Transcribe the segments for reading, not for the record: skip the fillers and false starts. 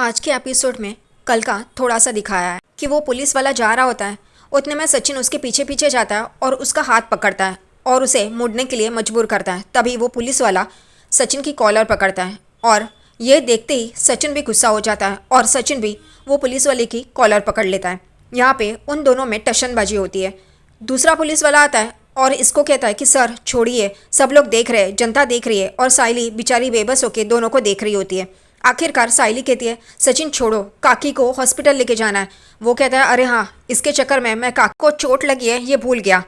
आज के एपिसोड में कल का थोड़ा सा दिखाया है कि वो पुलिस वाला जा रहा होता है। उतने में सचिन उसके पीछे पीछे जाता है और उसका हाथ पकड़ता है और उसे मुड़ने के लिए मजबूर करता है। तभी वो पुलिस वाला सचिन की कॉलर पकड़ता है और ये देखते ही सचिन भी गुस्सा हो जाता है और सचिन भी वो पुलिस वाले की कॉलर पकड़ लेता है। यहाँ पे उन दोनों में टशनबाजी होती है। दूसरा पुलिस वाला आता है और इसको कहता है कि सर छोड़िए, सब लोग देख रहे हैं, जनता देख रही है। और साइली बेचारी बेबस होके दोनों को देख रही होती है। आखिरकार साइली कहती है सचिन छोड़ो, काकी को हॉस्पिटल लेके जाना है। वो कहता है अरे हाँ, इसके चक्कर में मैं काकी को चोट लगी है ये भूल गया।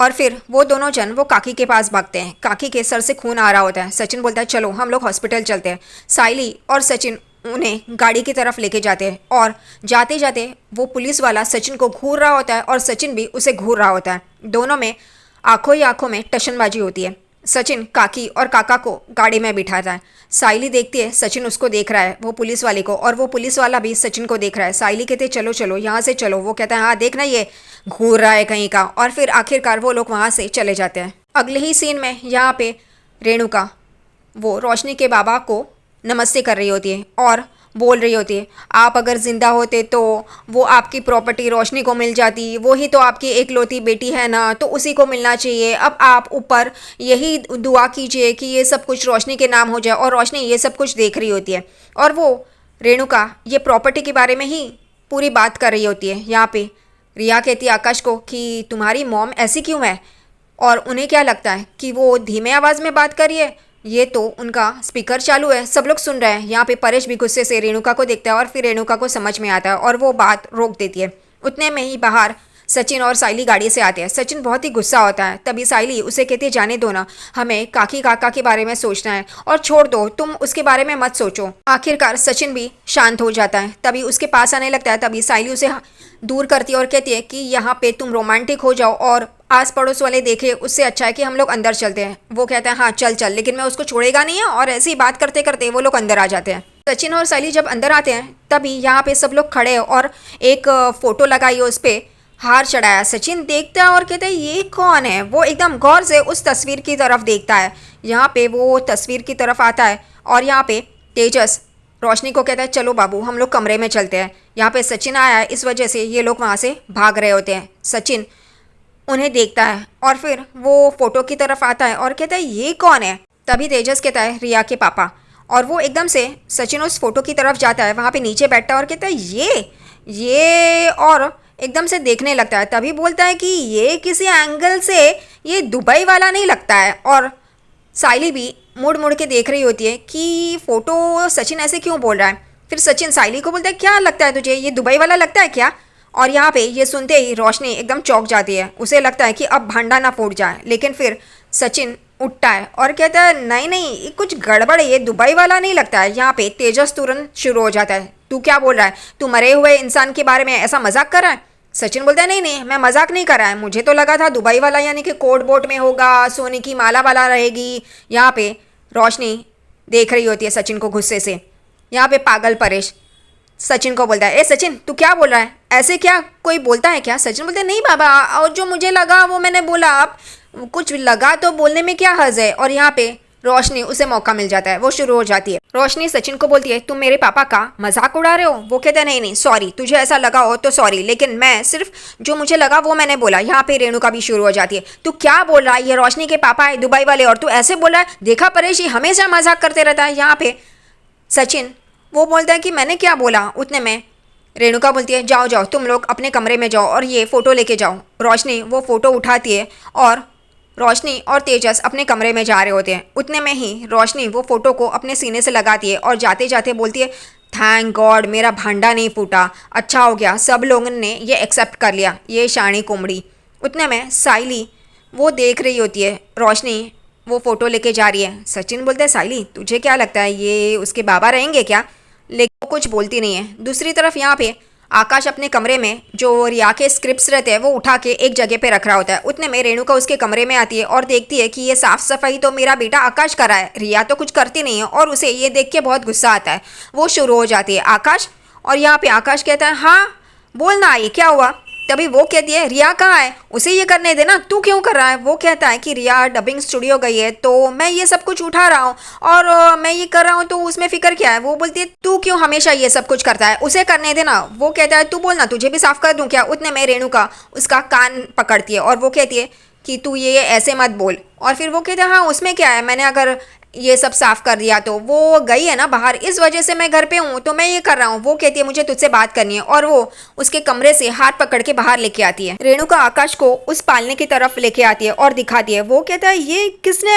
और फिर वो दोनों जन वो काकी के पास भागते हैं। काकी के सर से खून आ रहा होता है। सचिन बोलता है चलो हम लोग हॉस्पिटल चलते हैं। साइली और सचिन उन्हें गाड़ी की तरफ लेके जाते हैं और जाते जाते वो पुलिस वाला सचिन को घूर रहा होता है और सचिन भी उसे घूर रहा होता है। दोनों में आंखों ही आंखों में टशनबाजी होती है। सचिन काकी और काका को गाड़ी में बिठाता है। साइली देखती है सचिन उसको देख रहा है, वो पुलिस वाले को, और वो पुलिस वाला भी सचिन को देख रहा है। साइली कहते चलो चलो यहाँ से चलो। वो कहता है हाँ देखना ये घूर रहा है कहीं का। और फिर आखिरकार वो लोग वहाँ से चले जाते हैं। अगले ही सीन में यहाँ पे रेणुका वो रोशनी के बाबा को नमस्ते कर रही होती है और बोल रही होती है आप अगर ज़िंदा होते तो वो आपकी प्रॉपर्टी रोशनी को मिल जाती, वो ही तो आपकी एकलौती बेटी है ना, तो उसी को मिलना चाहिए। अब आप ऊपर यही दुआ कीजिए कि ये सब कुछ रोशनी के नाम हो जाए। और रोशनी ये सब कुछ देख रही होती है और वो रेणुका ये प्रॉपर्टी के बारे में ही पूरी बात कर रही होती है। यहाँ पे रिया कहती है आकाश को कि तुम्हारी मॉम ऐसी क्यों है, और उन्हें क्या लगता है कि वो धीमे आवाज़ में बात कर रही है। ये तो उनका स्पीकर चालू है, सब लोग सुन रहे हैं। यहाँ पे परेश भी गुस्से से रेणुका को देखता है और फिर रेणुका को समझ में आता है और वो बात रोक देती है। उतने में ही बाहर सचिन और साइली गाड़ी से आते हैं। सचिन बहुत ही गुस्सा होता है। तभी साइली उसे कहती है जाने दो ना, हमें काकी काका के बारे में सोचना है और छोड़ दो, तुम उसके बारे में मत सोचो। आखिरकार सचिन भी शांत हो जाता है। तभी उसके पास आने लगता है। तभी साइली उसे दूर करती है और कहती है कि यहाँ पे तुम रोमांटिक हो जाओ और आस पड़ोस वाले देखे, उससे अच्छा है कि हम लोग अंदर चलते हैं। वो कहता है हाँ चल चल, लेकिन मैं उसको छोड़ेगा नहीं है। और ऐसी ही बात करते करते वो लोग अंदर आ जाते हैं। सचिन और साइली जब अंदर आते हैं तभी यहाँ पे सब लोग खड़े हैं और एक फोटो लगाई है, उस पर हार चढ़ाया। सचिन देखता है और कहता है ये कौन है। वो एकदम गौर से उस तस्वीर की तरफ देखता है। यहाँ पे वो तस्वीर की तरफ आता है और यहाँ पे तेजस रोशनी को कहता है चलो बाबू हम लोग कमरे में चलते हैं। यहाँ पे सचिन आया है, इस वजह से ये लोग वहाँ से भाग रहे होते हैं। सचिन उन्हें देखता है और फिर वो फोटो की तरफ आता है और कहता है ये कौन है। तभी तेजस कहता है रिया के पापा। और वो एकदम से सचिन उस फोटो की तरफ जाता है, वहाँ पे नीचे बैठता है और कहता है ये और एकदम से देखने लगता है। तभी बोलता है कि ये किसी एंगल से ये दुबई वाला नहीं लगता है। और साइली भी मुड़ मुड़ के देख रही होती है कि फ़ोटो सचिन ऐसे क्यों बोल रहा है। फिर सचिन साइली को बोलता है क्या लगता है तुझे, ये दुबई वाला लगता है क्या। और यहाँ पे ये सुनते ही रोशनी एकदम चौंक जाती है। उसे लगता है कि अब भांडा ना फूट जाए, लेकिन फिर सचिन उठता है और कहता है नहीं नहीं ये कुछ गड़बड़ है, ये दुबई वाला नहीं लगता है। यहाँ पे तेजस तुरंत शुरू हो जाता है तू क्या बोल रहा है, तू मरे हुए इंसान के बारे में ऐसा मजाक कर रहा है। सचिन बोलता है नहीं नहीं मैं मजाक नहीं कर रहा है, मुझे तो लगा था दुबई वाला यानी कि कोट बोट में होगा, सोने की माला वाला रहेगी। यहाँ पे रोशनी देख रही होती है सचिन को गुस्से से। यहाँ पे पागल परेश सचिन को बोलता है ए सचिन तू क्या बोल रहा है, ऐसे क्या कोई बोलता है क्या। सचिन बोलता है नहीं बाबा, और जो मुझे लगा वो मैंने बोला, आप कुछ लगा तो बोलने में क्या हर्ज है। और यहाँ पे रोशनी उसे मौका मिल जाता है, वो शुरू हो जाती है। रोशनी सचिन को बोलती है तुम मेरे पापा का मजाक उड़ा रहे हो। वो कहते हैं नहीं नहीं सॉरी, तुझे ऐसा लगा हो तो सॉरी, लेकिन मैं सिर्फ जो मुझे लगा वो मैंने बोला। यहाँ पे रेणुका भी शुरू हो जाती है तू क्या बोल रहा है, ये रोशनी के पापा है दुबई वाले और तू ऐसे बोल रहा है, देखा परेश ये हमेशा मजाक करते रहता है। यहाँ पे सचिन वो बोलता है कि मैंने क्या बोला। उतने में रेणुका बोलती है जाओ जाओ तुम लोग अपने कमरे में जाओ और ये फ़ोटो लेके जाओ। रोशनी वो फ़ोटो उठाती है और रोशनी और तेजस अपने कमरे में जा रहे होते हैं। उतने में ही रोशनी वो फ़ोटो को अपने सीने से लगाती है और जाते जाते बोलती है थैंक गॉड मेरा भांडा नहीं फूटा, अच्छा हो गया सब लोगों ने ये एक्सेप्ट कर लिया, ये शानी कुमड़ी। उतने में साइली वो देख रही होती है, रोशनी वो फ़ोटो लेके जा रही है। सचिन बोलता है साइली तुझे क्या लगता है ये उसके बाबा रहेंगे क्या, लेकिन वो कुछ बोलती नहीं है। दूसरी तरफ यहाँ पे आकाश अपने कमरे में जो रिया के स्क्रिप्ट्स रहते हैं वो उठा के एक जगह पे रख रहा होता है। उतने में रेणुका उसके कमरे में आती है और देखती है कि ये साफ सफाई तो मेरा बेटा आकाश कर रहा है, रिया तो कुछ करती नहीं है। और उसे ये देख के बहुत गुस्सा आता है, वो शुरू हो जाती है आकाश। और यहाँ पे आकाश कहता है हाँ बोलना ये क्या हुआ। तभी वो कहती है रिया कहाँ है, उसे ये करने देना, तू क्यों कर रहा है। वो कहता है कि रिया डबिंग स्टूडियो गई है तो मैं ये सब कुछ उठा रहा हूँ और मैं ये कर रहा हूँ तो उसमें फिक्र क्या है। वो बोलती है तू क्यों हमेशा ये सब कुछ करता है, उसे करने देना। वो कहता है तू बोलना, तुझे भी साफ कर दूं क्या। उतने में रेणुका उसका कान पकड़ती है और वो कहती है कि तू ये ऐसे मत बोल। और फिर वो कहते हैं हाँ उसमें क्या है, मैंने अगर ये सब साफ कर दिया तो वो गई है ना बाहर, इस वजह से मैं घर पे हूँ तो मैं ये कर रहा हूँ। वो कहती है मुझे तुझसे बात करनी है और वो उसके कमरे से हाथ पकड़ के बाहर लेके आती है। रेणुका आकाश को उस पालने की तरफ लेके आती है और दिखाती है। वो कहता है ये किसने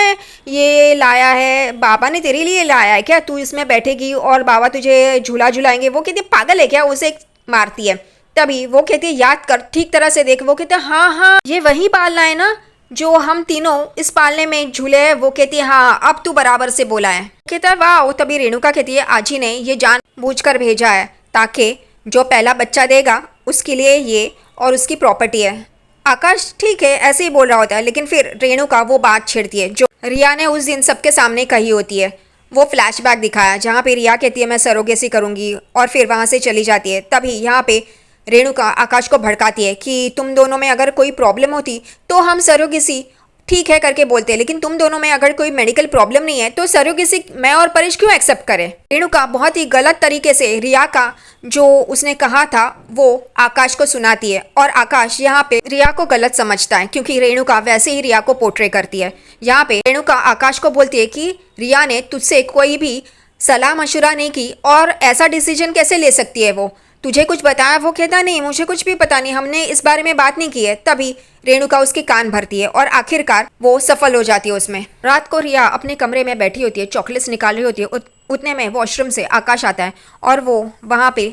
ये लाया है, बाबा ने तेरे लिए लाया है क्या, तू इसमें बैठेगी और बाबा तुझे झूला झुलाएंगे। वो कहती है पागल है क्या, उसे मारती है। तभी वो कहती है याद कर, ठीक तरह से देख। वो कहते हैं हाँ हाँ ये वही पालना है ना जो हम तीनों इस पालने में झूले हैं। वो कहती है हाँ अब तू बराबर से बोला है। कहता है वाह। तभी रेणुका कहती है आजी ने ये जान बूझ कर भेजा है ताकि जो पहला बच्चा देगा उसके लिए ये और उसकी प्रॉपर्टी है। आकाश ठीक है ऐसे ही बोल रहा होता है, लेकिन फिर रेणुका वो बात छेड़ती है जो रिया ने उस दिन सबके सामने कही होती है। वो फ्लैशबैक दिखाया जहाँ पे रिया कहती है मैं सरोगेसी करूंगी और फिर वहाँ से चली जाती है। तभी यहाँ पे रेणुका आकाश को भड़काती है कि तुम दोनों में अगर कोई प्रॉब्लम होती तो हम सरोगेसी ठीक है करके बोलते हैं, लेकिन तुम दोनों में अगर कोई मेडिकल प्रॉब्लम नहीं है तो सरोगेसी मैं और परेश क्यों एक्सेप्ट करें। रेणुका बहुत ही गलत तरीके से रिया का जो उसने कहा था वो आकाश को सुनाती है और आकाश यहाँ पे रिया को गलत समझता है क्योंकि रेणुका वैसे ही रिया को पोर्ट्रे करती है। यहाँ पे रेणुका आकाश को बोलती है कि रिया ने तुझसे कोई भी सलाह मशुरा नहीं की और ऐसा डिसीजन कैसे ले सकती है, वो तुझे कुछ बताया। वो कहता नहीं मुझे कुछ भी पता नहीं, हमने इस बारे में बात नहीं की है। तभी रेणुका उसके कान भरती है और आखिरकार वो सफल हो जाती है उसमें। रात को रिया अपने कमरे में बैठी होती है, चॉकलेट्स निकाल रही होती है। उतने में वॉशरूम से आकाश आता है और वो वहाँ पे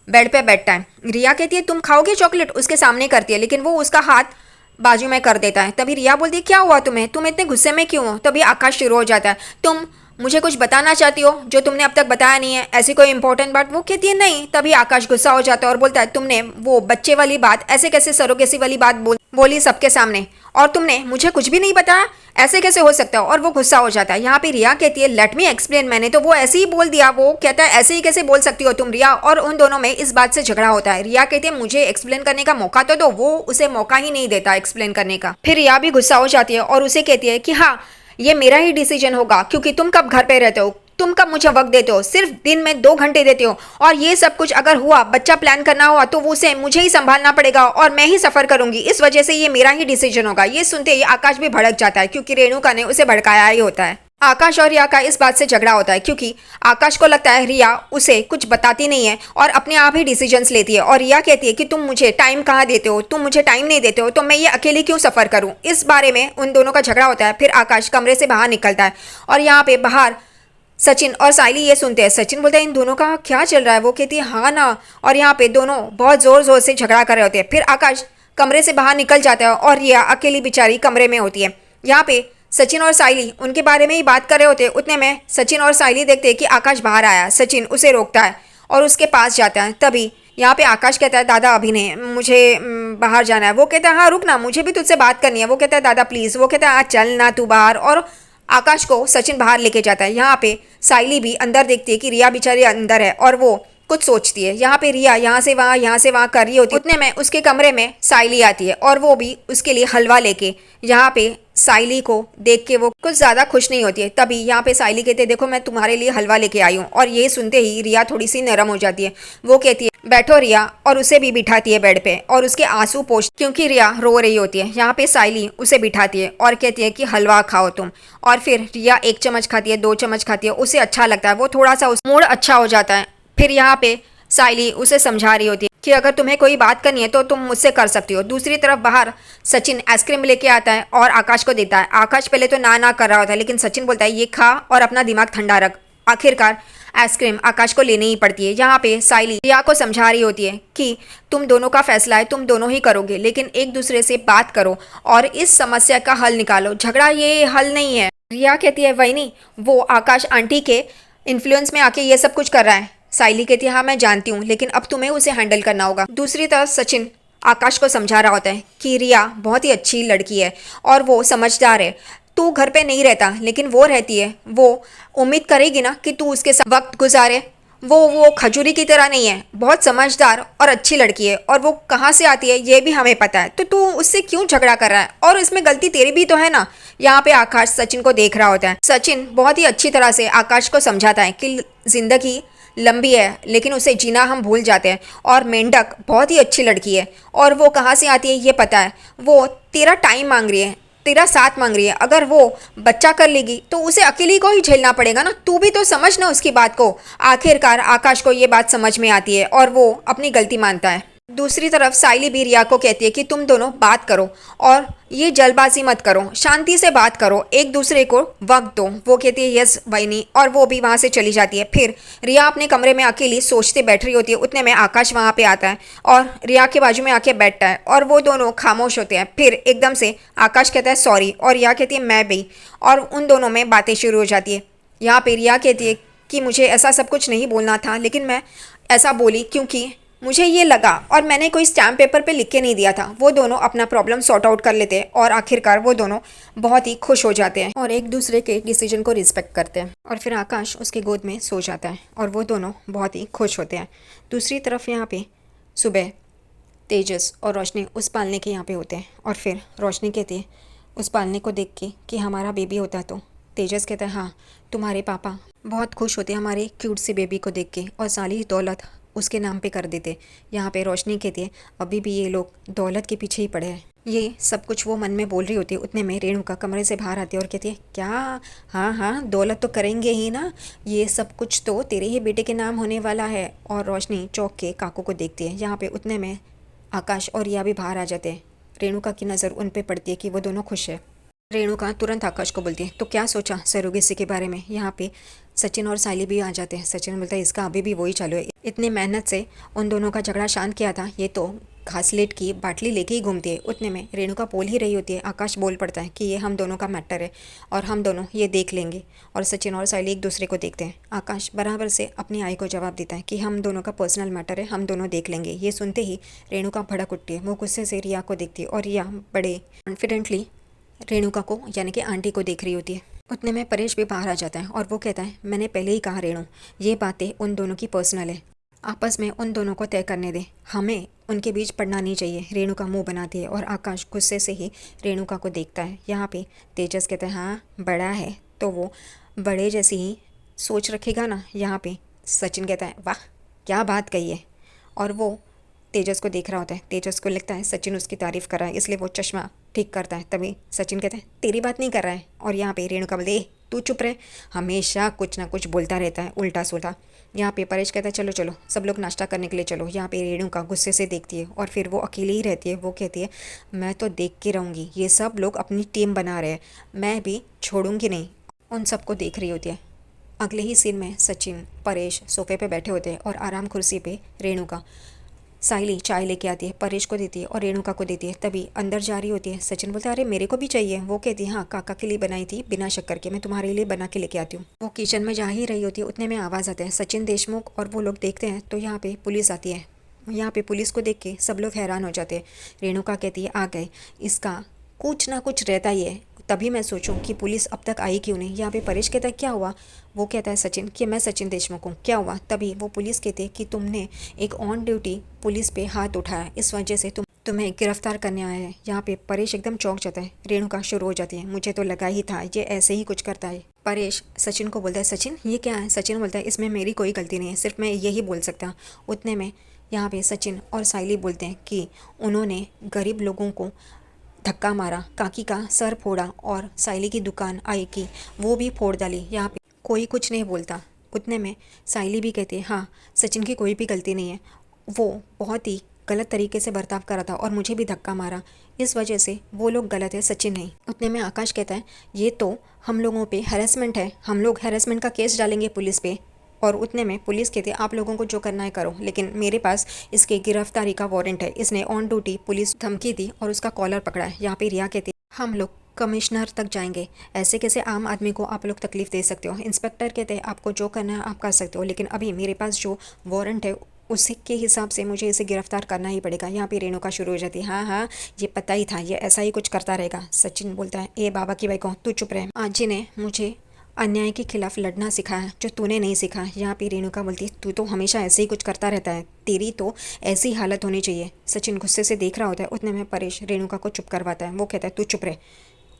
बेड पे बैठता है। रिया कहती है तुम खाओगे चॉकलेट, उसके सामने करती है, लेकिन वो उसका हाथ बाजू में कर देता है। तभी रिया बोलती है क्या हुआ तुम्हें, तुम इतने गुस्से में क्यों हो। तभी आकाश शुरू हो जाता है तुम मुझे कुछ बताना चाहती हो जो तुमने अब तक बताया नहीं है, ऐसी कोई इंपॉर्टेंट बात। वो कहती है नहीं। तभी आकाश गुस्सा हो जाता है और बोलता है तुमने वो बच्चे वाली बात ऐसे कैसे सरोगेसी वाली बात बोली सबके सामने, और तुमने मुझे कुछ भी नहीं बताया, ऐसे कैसे हो सकता है। और वो गुस्सा हो जाता है। यहाँ पे रिया कहती है लेट मी एक्सप्लेन, मैंने तो वो ऐसे ही बोल दिया। वो कहता है ऐसे ही कैसे बोल सकती हो तुम रिया, और उन दोनों में इस बात से झगड़ा होता है। रिया कहती है मुझे एक्सप्लेन करने का मौका तो दो, वो उसे मौका ही नहीं देता एक्सप्लेन करने का। फिर रिया भी गुस्सा हो जाती है और उसे कहती है कि हाँ ये मेरा ही डिसीजन होगा क्योंकि तुम कब घर पे रहते हो, तुम कब मुझे वक्त देते हो, सिर्फ दिन में 2 घंटे देते हो, और ये सब कुछ अगर हुआ बच्चा प्लान करना हुआ तो वो उसे मुझे ही संभालना पड़ेगा और मैं ही सफर करूंगी, इस वजह से ये मेरा ही डिसीजन होगा। ये सुनते ही आकाश भी भड़क जाता है क्योंकि रेणुका ने उसे भड़काया ही होता है। आकाश और रिया का इस बात से झगड़ा होता है क्योंकि आकाश को लगता है रिया उसे कुछ बताती नहीं है और अपने आप ही डिसीजंस लेती है, और रिया कहती है कि तुम मुझे टाइम कहाँ देते हो, तुम मुझे टाइम नहीं देते हो तो मैं ये अकेली क्यों सफ़र करूँ। इस बारे में उन दोनों का झगड़ा होता है। फिर आकाश कमरे से बाहर निकलता है और यहाँ पे बाहर सचिन और साइली ये सुनते हैं। सचिन बोलता है इन दोनों का क्या चल रहा है। वो कहती है हाँ ना, और यहाँ पे दोनों बहुत ज़ोर ज़ोर से झगड़ा कर रहे होते हैं। फिर आकाश कमरे से बाहर निकल जाता है और रिया अकेली बेचारी कमरे में होती है। यहाँ पे सचिन और साइली उनके बारे में ही बात कर रहे होते हैं। उतने में सचिन और साइली देखते हैं कि आकाश बाहर आया। सचिन उसे रोकता है और उसके पास जाता है। तभी यहाँ पे आकाश कहता है दादा अभी नहीं, मुझे बाहर जाना है। वो कहता है हाँ रुक ना, मुझे भी तुझसे बात करनी है। वो कहता है दादा प्लीज़। वो कहता है आज चल ना तू बाहर, और आकाश को सचिन बाहर लेके जाता है। यहाँ पे साइली भी अंदर देखती है कि रिया बेचारी अंदर है और वो कुछ सोचती है। यहाँ पे रिया यहाँ से वहाँ कर रही होती है। उतने में उसके कमरे में साइली आती है और वो भी उसके लिए हलवा लेके। यहाँ पे साइली को देख के वो कुछ ज़्यादा खुश नहीं होती है। तभी यहाँ पे साइली कहते हैं देखो मैं तुम्हारे लिए हलवा लेके आई हूँ, और ये सुनते ही रिया थोड़ी सी नरम हो जाती है। वो कहती है बैठो रिया, और उसे भी बिठाती है बेड पे और उसके आंसू पोंछ, क्योंकि रिया रो रही होती है। यहाँ पे साइली उसे बिठाती है और कहती है कि हलवा खाओ तुम, और फिर रिया 1 चम्मच खाती है, 2 चम्मच खाती है, उसे अच्छा लगता है, वो थोड़ा सा उस मूड अच्छा हो जाता है। फिर यहाँ पे साइली उसे समझा रही होती है कि अगर तुम्हें कोई बात करनी है तो तुम मुझसे कर सकती हो। दूसरी तरफ बाहर सचिन आइसक्रीम लेके आता है और आकाश को देता है। आकाश पहले तो ना कर रहा होता है, लेकिन सचिन बोलता है ये खा और अपना दिमाग ठंडा रख। आखिरकार आइसक्रीम आकाश को लेनी ही पड़ती है। यहाँ पे साइली रिया को समझा रही होती है कि तुम दोनों का फैसला है, तुम दोनों ही करोगे, लेकिन एक दूसरे से बात करो और इस समस्या का हल निकालो, झगड़ा ये हल नहीं है। रिया कहती है वही नहीं, वो आकाश आंटी के इन्फ्लुएंस में आके ये सब कुछ कर रहा है। साइली कहती है हाँ मैं जानती हूँ, लेकिन अब तुम्हें उसे हैंडल करना होगा। दूसरी तरफ सचिन आकाश को समझा रहा होता है कि रिया बहुत ही अच्छी लड़की है और वो समझदार है, तू घर पे नहीं रहता लेकिन वो रहती है, वो उम्मीद करेगी ना कि तू उसके साथ वक्त गुजारे, वो खजूरी की तरह नहीं है, बहुत समझदार और अच्छी लड़की है, और वो कहाँ से आती है ये भी हमें पता है, तो तू उससे क्यों झगड़ा कर रहा है? और इसमें गलती तेरी भी तो है ना। यहाँ पे आकाश सचिन को देख रहा होता है। सचिन बहुत ही अच्छी तरह से आकाश को समझाता है कि जिंदगी लंबी है लेकिन उसे जीना हम भूल जाते हैं, और मेंढक बहुत ही अच्छी लड़की है और वो कहाँ से आती है ये पता है। वो तेरा टाइम मांग रही है, तेरा साथ मांग रही है। अगर वो बच्चा कर लेगी तो उसे अकेली को ही झेलना पड़ेगा ना। तू भी तो समझ ना उसकी बात को। आखिरकार आकाश को ये बात समझ में आती है और वो अपनी गलती मानता है। दूसरी तरफ साइली भी रिया को कहती है कि तुम दोनों बात करो और ये जल्दबाजी मत करो, शांति से बात करो, एक दूसरे को वक्त दो। वो कहती है यस वहीनी, और वो भी वहाँ से चली जाती है। फिर रिया अपने कमरे में अकेली सोचते बैठ रही होती है। उतने में आकाश वहाँ पे आता है और रिया के बाजू में आके बैठता है और वो दोनों खामोश होते हैं। फिर एकदम से आकाश कहता है सॉरी और रिया कहती है मैं भी, और उन दोनों में बातें शुरू हो जाती है। यहाँ पे रिया कहती है कि मुझे ऐसा सब कुछ नहीं बोलना था, लेकिन मैं ऐसा बोली क्योंकि मुझे ये लगा, और मैंने कोई स्टैम्प पेपर पे लिख के नहीं दिया था। वो दोनों अपना प्रॉब्लम सॉर्ट आउट कर लेते हैं और आखिरकार वो दोनों बहुत ही खुश हो जाते हैं और एक दूसरे के डिसीजन को रिस्पेक्ट करते हैं। और फिर आकाश उसके गोद में सो जाता है और वो दोनों बहुत ही खुश होते हैं। दूसरी तरफ यहाँ पे सुबह तेजस और रोशनी उस पालने के यहाँ पे होते हैं और फिर रोशनी कहती है उस पालने को देख के कि हमारा बेबी होता तो। तेजस कहता है हाँ, तुम्हारे पापा बहुत खुश होते हमारे क्यूट से बेबी को देख के और सारी दौलत उसके नाम पे कर देते। यहाँ पे रोशनी कहती है अभी भी ये लोग दौलत के पीछे ही पड़े हैं। ये सब कुछ वो मन में बोल रही होती है। उतने में रेणुका कमरे से बाहर आती है और कहती है क्या? हाँ हाँ, दौलत तो करेंगे ही ना, ये सब कुछ तो तेरे ही बेटे के नाम होने वाला है। और रोशनी चौंक के काकू को देखती है। यहाँ पे उतने में आकाश और रिया भी बाहर आ जाते हैं। रेणुका की नज़र उन पे पड़ती है कि वो दोनों खुश है। रेणुका तुरंत आकाश को बोलती है तो क्या सोचा सरोगेसी के बारे में? यहाँ पे सचिन और साइली भी आ जाते हैं। सचिन बोलता है इसका अभी भी वही चालू है, इतनी मेहनत से उन दोनों का झगड़ा शांत किया था, ये तो घासलेट की बाटली लेके ही घूमती है। उतने में रेणुका बोल ही रही होती है, आकाश बोल पड़ता है कि ये हम दोनों का मैटर है और हम दोनों ये देख लेंगे। और सचिन और साइली एक दूसरे को देखते हैं। आकाश बराबर से अपनी आई को जवाब देता है कि हम दोनों का पर्सनल मैटर है, हम दोनों देख लेंगे। ये सुनते ही रेणुका भड़क उठती है। वो गुस्से से रिया को देखती है और रिया बड़े कॉन्फिडेंटली रेणुका को यानी कि आंटी को देख रही होती है। उतने में परेश भी बाहर आ जाता है और वो कहता है मैंने पहले ही कहा रेणु, ये बातें उन दोनों की पर्सनल है, आपस में उन दोनों को तय करने दे, हमें उनके बीच पड़ना नहीं चाहिए। रेणुका मुंह बनाती है और आकाश गुस्से से ही रेणुका को देखता है। यहाँ पे तेजस कहता है हाँ बड़ा है तो वो बड़े जैसी ही सोच रखेगा ना। यहाँ पे सचिन कहता है वाह क्या बात कही है, और वो तेजस को देख रहा होता है। तेजस को लगता है सचिन उसकी तारीफ कर रहा है, इसलिए वो चश्मा ठीक करता है। तभी सचिन कहता है तेरी बात नहीं कर रहा है। और यहाँ पे रेणुका बोलती है तू चुप रहे, हमेशा कुछ ना कुछ बोलता रहता है उल्टा सुल्टा। यहाँ पे परेश कहता है चलो चलो सब लोग नाश्ता करने के लिए चलो। यहाँ पे रेणुका गुस्से से देखती है और फिर वो अकेली ही रहती है। वो कहती है मैं तो देख के रहूँगी, ये सब लोग अपनी टीम बना रहे हैं, मैं भी छोड़ूंगी नहीं। उन सबको देख रही होती है। अगले ही सीन में सचिन परेश सोफे पे बैठे होते हैं और आराम कुर्सी पे रेणुका। साइली चाय लेके आती है, परेश को देती है और रेणुका को देती है। तभी अंदर जा रही होती है। सचिन बोलता है अरे मेरे को भी चाहिए। वो कहती है हाँ काका के लिए बनाई थी बिना शक्कर के, मैं तुम्हारे लिए बना के लेके आती हूँ। वो किचन में जा ही रही होती है। उतने में आवाज़ आता है सचिन देशमुख, और वो लोग देखते हैं तो यहाँ पे पुलिस आती है। यहाँ पे पुलिस को देख के सब लोग हैरान हो जाते हैं। रेणुका कहती है आ गए, इसका कुछ ना कुछ रहता ही है, तभी मैं सोचूं कि पुलिस अब तक आई क्यों नहीं। यहाँ पे परेश कहता है क्या हुआ? वो कहता है सचिन कि मैं सचिन देशमुख हूँ, क्या हुआ? तभी वो पुलिस कहते हैं कि तुमने एक ऑन ड्यूटी पुलिस पे हाथ उठाया, इस वजह से तुम्हें गिरफ्तार करने आया है। यहाँ पे परेश एकदम चौंक जाता है। रेणुका शुरू हो जाती है मुझे तो लगा ही था ये ऐसे ही कुछ करता है। परेश सचिन को बोलता है सचिन ये क्या है? सचिन बोलता है इसमें मेरी कोई गलती नहीं है, सिर्फ मैं यही बोल सकता। उतने में यहाँ पे सचिन और साइली बोलते हैं कि उन्होंने गरीब लोगों को धक्का मारा, काकी का सर फोड़ा और साइली की दुकान आई की वो भी फोड़ डाली। यहाँ पे कोई कुछ नहीं बोलता। उतने में साइली भी कहती है हाँ सचिन की कोई भी गलती नहीं है, वो बहुत ही गलत तरीके से बर्ताव करा था और मुझे भी धक्का मारा, इस वजह से वो लोग गलत है, सचिन नहीं। उतने में आकाश कहता है ये तो हम लोगों पे हैरेसमेंट है, हम लोग हैरेसमेंट का केस डालेंगे पुलिस पे। और उतने में पुलिस कहती है आप लोगों को जो करना है करो, लेकिन मेरे पास इसके गिरफ्तारी का वारंट है, इसने ऑन ड्यूटी पुलिस धमकी दी और उसका कॉलर पकड़ा है। यहाँ पे रिया कहती है हम लोग कमिश्नर तक जाएंगे, ऐसे कैसे आम आदमी को आप लोग तकलीफ दे सकते हो? इंस्पेक्टर कहते हैं आपको जो करना है आप कर सकते हो, लेकिन अभी मेरे पास जो वारंट है उसके हिसाब से मुझे इसे गिरफ्तार करना ही पड़ेगा। यहाँ पे रेणुका शुरू हो जाती है हाँ हाँ ये पता ही था, ये ऐसा ही कुछ करता रहेगा। सचिन बोलता है ए बाबा की भाई को तू चुप रहे, आज जी ने मुझे अन्याय के खिलाफ लड़ना सिखा है जो तूने नहीं सीखा। यहाँ पे रेणुका बोलती है तू तो हमेशा ऐसे ही कुछ करता रहता है, तेरी तो ऐसी हालत होनी चाहिए। सचिन गुस्से से देख रहा होता है, उतने में परेश रेणुका को चुप करवाता है। वो कहता है तू चुप रहे।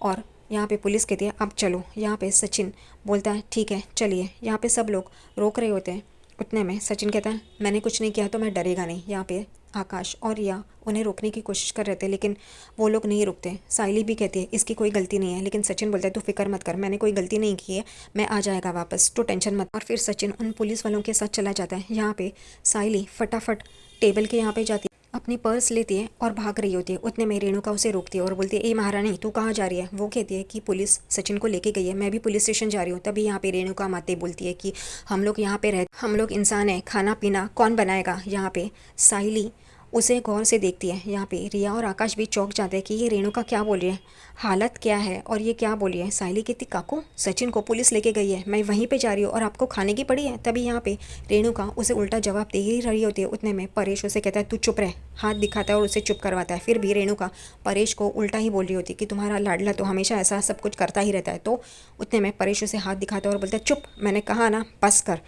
और यहाँ पे पुलिस कहती है अब चलो। यहाँ पे सचिन बोलता है ठीक है चलिए। यहाँ पे सब लोग रोक रहे होते हैं। उतने में सचिन कहता है मैंने कुछ नहीं किया तो मैं डरेगा नहीं। यहाँ पे आकाश और रिया उन्हें रोकने की कोशिश कर रहे थे लेकिन वो लोग नहीं रुकते। साइली भी कहती है इसकी कोई गलती नहीं है, लेकिन सचिन बोलता है तू फिक्र मत कर, मैंने कोई गलती नहीं की है, मैं आ जाएगा वापस, तो टेंशन मत। और फिर सचिन उन पुलिस वालों के साथ चला जाता है। यहाँ पे साइली फटाफट टेबल के यहाँ पे जाती है, अपनी पर्स लेती है और भाग रही होती है। उतने में रेणुका उसे रोकती है और बोलती है ए महारानी तू कहाँ जा रही है। वो कहती है कि पुलिस सचिन को लेके गई है, मैं भी पुलिस स्टेशन जा रही हूँ। तभी यहाँ पे रेणुका माते बोलती है कि हम लोग यहाँ पे रह, हम लोग इंसान हैं, खाना पीना कौन बनाएगा। यहाँ पे साइली उसे गौर से देखती है। यहाँ पे रिया और आकाश भी चौंक जाते हैं कि ये रेणुका क्या बोल रही है, हालत क्या है और ये क्या बोल रही है। साइली कहती काकू सचिन को पुलिस लेके गई है, मैं वहीं पे जा रही हूँ और आपको खाने की पड़ी है। तभी यहाँ पे रेणुका उसे उल्टा जवाब दे ही रही होती है। उतने में परेश उसे कहता है तू चुप रह, हाथ दिखाता है और उसे चुप करवाता है। फिर भी रेणुका परेश को उल्टा ही बोल रही होती है कि तुम्हारा लाडला तो हमेशा ऐसा सब कुछ करता ही रहता है। तो उतने में परेश उसे हाथ दिखाता है और बोलता है चुप, मैंने कहा ना बस कर।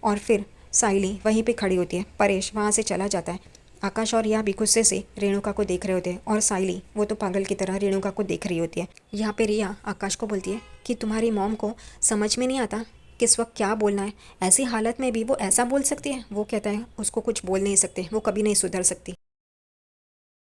और फिर साइली वहीं पे खड़ी होती है, परेश वहाँ से चला जाता है। आकाश और रिया भी गुस्से से रेणुका को देख रहे होते हैं और साइली वो तो पागल की तरह रेणुका को देख रही होती है। यहाँ पे रिया आकाश को बोलती है कि तुम्हारी मॉम को समझ में नहीं आता किस वक्त क्या बोलना है, ऐसी हालत में भी वो ऐसा बोल सकती है। वो कहता है उसको कुछ बोल नहीं सकते, वो कभी नहीं सुधर सकती।